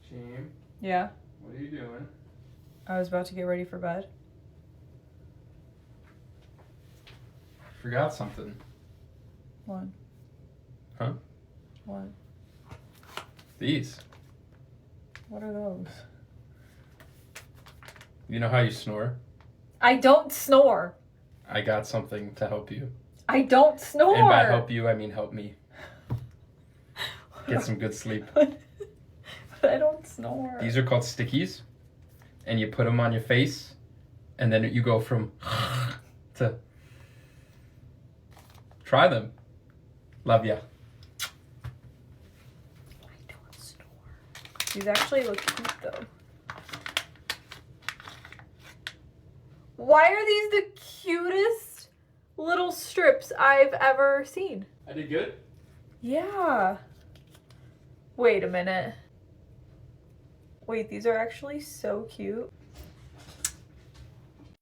Team, Yeah, what are you doing? I was about to get ready for bed. Forgot something. What? Huh? What? These. What are those? You know how you snore? I don't snore. I got something to help you. I don't snore. And by help you, I mean help me. Get some good sleep. But I don't snore. These are called stickies. And you put them on your face. And then you go from to... Try them. Love ya. I don't snore. These actually look cute though. Why are these the cutest little strips I've ever seen? I did good? Yeah. Wait a minute. Wait, these are actually so cute.